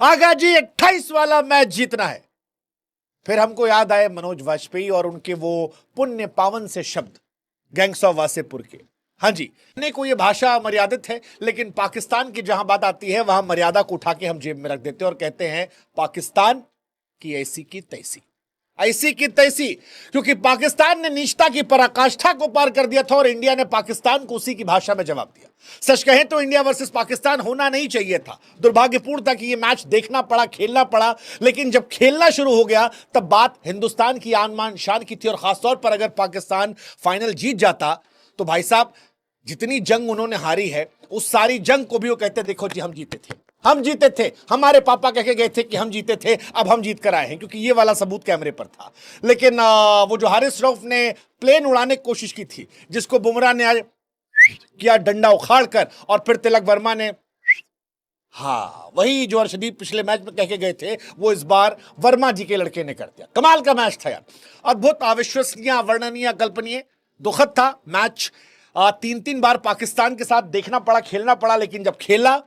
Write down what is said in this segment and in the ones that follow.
आगा जी 28 वाला मैच जीतना है। फिर हमको याद आए मनोज वाजपेयी और उनके वो पुण्य पावन से शब्द गैंग्स ऑफ वासेपुर के। हाँ जी, ने को ये भाषा मर्यादित है, लेकिन पाकिस्तान की जहां बात आती है वहां मर्यादा को उठा के हम जेब में रख देते हैं और कहते हैं पाकिस्तान की ऐसी की तैसी, ऐसी की तैसी, क्योंकि पाकिस्तान ने नीचता की पराकाष्ठा को पार कर दिया था और इंडिया ने पाकिस्तान को उसी की भाषा में जवाब दिया। सच कहें तो इंडिया वर्सेस पाकिस्तान होना नहीं चाहिए था। दुर्भाग्यपूर्ण था कि यह मैच देखना पड़ा, खेलना पड़ा, लेकिन जब खेलना शुरू हो गया तब बात हिंदुस्तान की आन मान शान की थी। और खासतौर पर अगर पाकिस्तान फाइनल जीत जाता तो भाई साहब जितनी जंग उन्होंने हारी है उस सारी जंग को भी वो कहते देखो जी हम जीते थे, हम जीते थे, हमारे पापा कह के गए थे कि हम जीते थे, अब हम जीत कर आए हैं, क्योंकि ये वाला सबूत कैमरे पर था। लेकिन वो जो हारिस रऊफ ने प्लेन उड़ाने की कोशिश की थी, जिसको बुमराह ने आज किया डंडा उखाड़ कर, और फिर तिलक वर्मा ने, हाँ वही जो अर्शदीप पिछले मैच में कह के गए थे वो इस बार वर्मा जी के लड़के ने कर दिया। कमाल का मैच था यार, अद्भुत, अविश्वसनीय, अवर्णनीय, कल्पनीय, दुखद था मैच। 3-3 बार पाकिस्तान के साथ देखना पड़ा, खेलना पड़ा, लेकिन जब खेला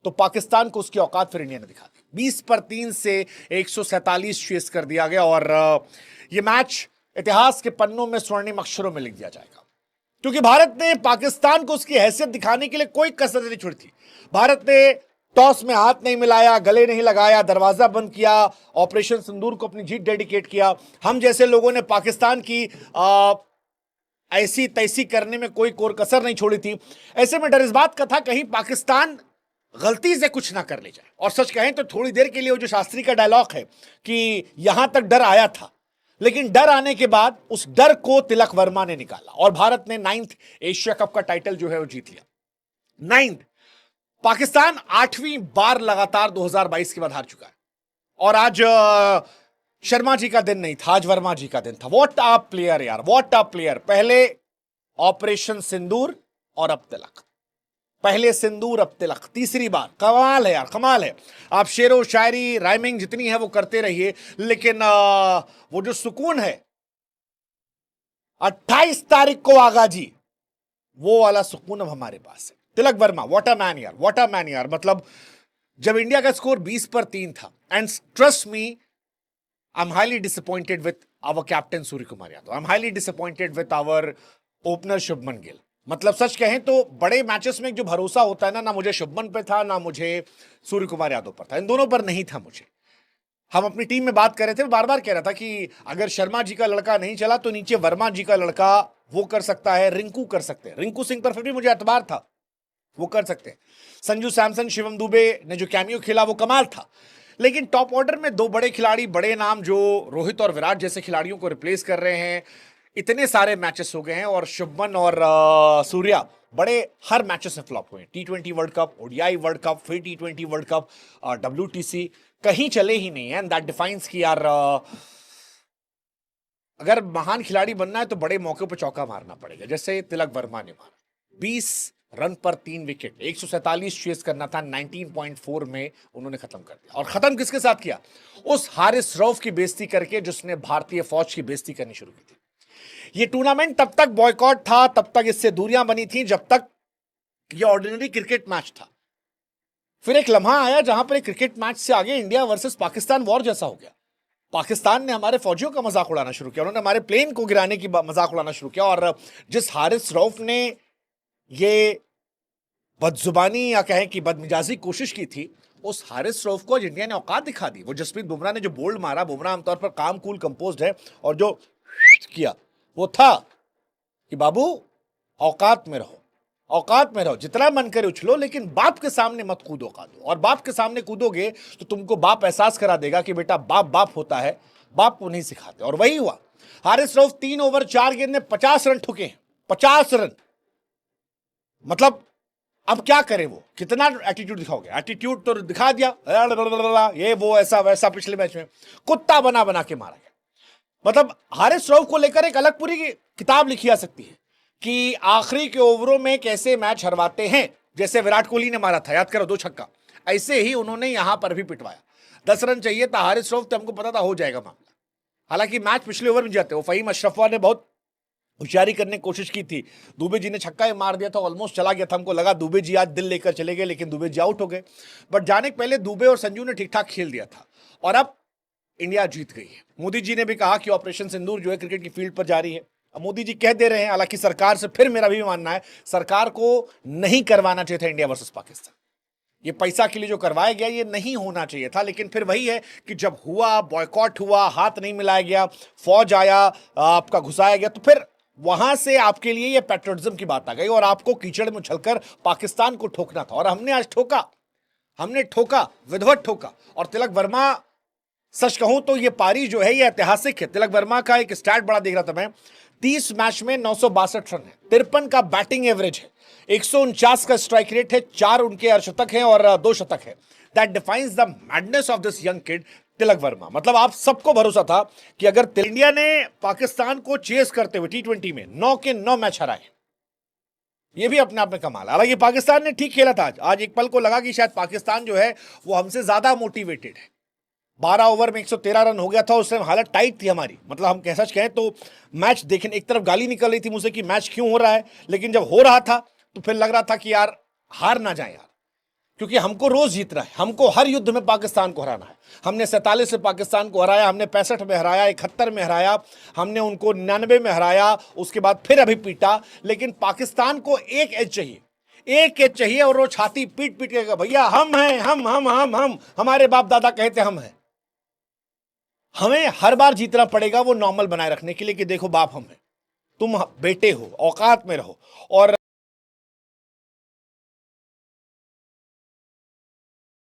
तो पाकिस्तान को उसकी औकात फिर इंडिया ने दिखा दी। 20 पर 3 से 147 चेस कर दिया गया और यह मैच इतिहास के पन्नों में स्वर्णिम अक्षरों में लिख दिया जाएगा, क्योंकि भारत ने पाकिस्तान को उसकी हैसियत दिखाने के लिए कोई कसर नहीं छोड़ी थी। भारत ने टॉस में हाथ नहीं मिलाया, गले नहीं लगाया, दरवाजा बंद किया, ऑपरेशन सिंदूर को अपनी जीत डेडिकेट किया। हम जैसे लोगों ने पाकिस्तान की ऐसी तैसी करने में कोई कोर कसर नहीं छोड़ी थी। ऐसे में डर इस बात का था कहीं पाकिस्तान गलती से कुछ ना कर ले जाए। और सच कहें तो थोड़ी देर के लिए वो जो शास्त्री का डायलॉग है कि यहां तक डर आया था, लेकिन डर आने के बाद उस डर को तिलक वर्मा ने निकाला और भारत ने 9th एशिया कप का टाइटल जो है वो जीत लिया। 9th, पाकिस्तान 8वीं बार लगातार 2022 के बाद हार चुका है। और आज शर्मा जी का दिन नहीं था, आज वर्मा जी का दिन था। व्हाट अ प्लेयर यार, व्हाट अ प्लेयर। पहले ऑपरेशन सिंदूर और अब तिलक, पहले सिंदूर अब तिलक, तीसरी बार। कमाल है यार, कमाल है। आप शेरो शायरी राइमिंग जितनी है वो करते रहिए, लेकिन वो जो सुकून है 28 तारीख को आगा जी, वो वाला सुकून अब हमारे पास है। Tilak Varma, what a man यार, व्हाट अ मैन यार। मतलब जब इंडिया का स्कोर 20 पर 3 था, and trust me, I am highly disappointed with our captain Surya Kumar Yadav, I am highly disappointed with our opener Shubman Gill. मतलब सच कहें तो बड़े मैचेस में जो भरोसा होता है ना मुझे शुभमन पे था, ना मुझे सूर्य कुमार यादव पर था, इन दोनों पर नहीं था मुझे। हम अपनी टीम में बात कर रहे थे, बार बार कह रहा था कि अगर शर्मा जी का लड़का नहीं चला तो नीचे वर्मा जी का लड़का वो कर सकता है, रिंकू कर सकते हैं। रिंकू सिंह पर फिर भी मुझे एतबार था, वो कर सकते हैं। संजू सैमसन, शिवम दुबे ने जो कैमियो खेला वो कमाल था। लेकिन टॉप ऑर्डर में दो बड़े खिलाड़ी, बड़े नाम जो रोहित और विराट जैसे खिलाड़ियों को रिप्लेस कर रहे हैं। इतने सारे मैचेस हो गए हैं और शुभमन और सूर्या बड़े हर मैचेस में फ्लॉप हुए हैं। T20 world cup, ODI world cup, फिर T20 वर्ल्ड कप, WTC, कहीं चले ही नहीं है। एंड दैट डिफाइंस कि यार अगर महान खिलाड़ी बनना है तो बड़े मौके पर चौका मारना पड़ेगा, जैसे तिलक वर्मा ने मारा। 20 रन पर 3 विकेट, 147 चेस करना था, 19.4 में उन्होंने खत्म कर दिया। और खत्म किसके साथ किया? उस हारिस रऊफ की बेइज्जती करके जिसने भारतीय फौज की बेइज्जती करनी शुरू की थी। ये टूर्नामेंट तब तक बॉयकॉट था, तब तक इससे दूरियां बनी थी जब तक ये ऑर्डिनरी क्रिकेट मैच था। फिर एक लम्हा आया जहां पर क्रिकेट मैच से आगे इंडिया वर्सेस पाकिस्तान वॉर जैसा हो गया। पाकिस्तान ने हमारे फौजियों का मजाक उड़ाना शुरू किया, उन्होंने हमारे प्लेन को गिराने की मजाक उड़ाना शुरू किया। और जिस हारिस रऊफ ने ये बदजुबानी या कहें कि बदमिजाजी कोशिश की थी, उस हारिस रऊफ को इंडिया ने औकात दिखा दी। वो जसप्रीत बुमराह ने जो बोल्ड मारा, बुमराह आमतौर पर काम कूल कंपोज्ड है, और जो किया वो था कि बाबू औकात में रहो, औकात में रहो, जितना मन करे उछलो, लेकिन बाप के सामने मत कूदो कादो। और बाप के सामने कूदोगे तो तुमको बाप एहसास करा देगा कि बेटा बाप बाप होता है, बाप को नहीं सिखाते। और वही हुआ। हारिस रऊफ 3 ओवर 4 गेंद में 50 रन ठुके, 50 रन। मतलब अब क्या करे, वो कितना एटीट्यूड दिखाओगे? एटीट्यूड तो दिखा दिया, ये वो ऐसा वैसा। पिछले मैच में कुत्ता बना बना के मारा गया। मतलब हारिस रऊफ को लेकर एक अलग पूरी किताब लिखी जा सकती है कि आखिरी के ओवरों में कैसे मैच हरवाते हैं। जैसे विराट कोहली ने मारा था, याद करो, 2 छक्का, ऐसे ही उन्होंने यहां पर भी पिटवाया। 10 रन चाहिए था हारिस रऊफ, तो हमको पता था हो जाएगा मामला। हालांकि मैच पिछले ओवर में जाते, वो फहीम अशरफवा ने बहुत होशियारी करने की कोशिश की थी। दुबे जी ने छक्का ही मार दिया था, ऑलमोस्ट चला गया था, हमको लगा दुबे जी आज दिल लेकर चले गए, लेकिन दुबे जी आउट हो गए। बट जाने के पहले दुबे और संजू ने ठीक ठाक खेल दिया था और अब इंडिया जीत गई है। मोदी जी ने भी कहा कि ऑपरेशन सिंदूर जो है क्रिकेट की फील्ड पर जारी है। अब मोदी जी कह दे रहे हैं, हालांकि सरकार से फिर मेरा भी मानना है सरकार को नहीं करवाना चाहिए था इंडिया वर्सेस पाकिस्तान। ये पैसा के लिए जो करवाया गया ये नहीं होना चाहिए था, लेकिन फिर वही है कि जब हुआ, बॉयकॉट हुआ, हाथ नहीं मिलाया गया, फौज आया, आपका घुसाया गया, तो फिर वहां से आपके लिए ये पैट्रियटिज्म की बात आ गई और आपको कीचड़ में उछलकर पाकिस्तान को ठोकना था। और हमने आज ठोका, हमने ठोका, विधिवत ठोका। और तिलक वर्मा, सच कहूं तो ये पारी जो है ये ऐतिहासिक है। तिलक वर्मा का एक स्टैट बड़ा देख रहा था मैं, 30 मैच में 962 रन है, 53 का बैटिंग एवरेज है, 149 का स्ट्राइक रेट है, 4 उनके अर्धशतक हैं और 2 शतक है। That defines the madness of this young kid Tilak Varma. मतलब आप सबको भरोसा था कि अगर इंडिया ने पाकिस्तान को चेस करते हुए T20 में 9 के 9 मैच हराए, ये भी अपने आप में कमाल। हालांकि पाकिस्तान ने ठीक खेला था आज एक पल को लगा कि शायद पाकिस्तान जो है वो हमसे ज्यादा मोटिवेटेड है। 12 ओवर में 113 रन हो गया था, उस टाइम हालत टाइट थी हमारी। मतलब हम सच कहें तो मैच देखने, एक तरफ गाली निकल रही थी मुझसे कि मैच क्यों हो रहा है, लेकिन जब हो रहा था तो फिर लग रहा था कि यार हार ना जाए यार, क्योंकि हमको रोज जीतना है, हमको हर युद्ध में पाकिस्तान को हराना है। हमने 47 से पाकिस्तान को हराया, हमने 65 में हराया, 71 में हराया, हमने उनको 99 में हराया, उसके बाद फिर अभी पीटा। लेकिन पाकिस्तान को एक एज चाहिए, एक एज चाहिए और वो छाती पीट पीट के भैया हम हैं, हम हमारे बाप दादा कहते हम हैं। हमें हर बार जीतना पड़ेगा वो नॉर्मल बनाए रखने के लिए कि देखो बाप हम हैं, तुम बेटे हो, औकात में रहो। और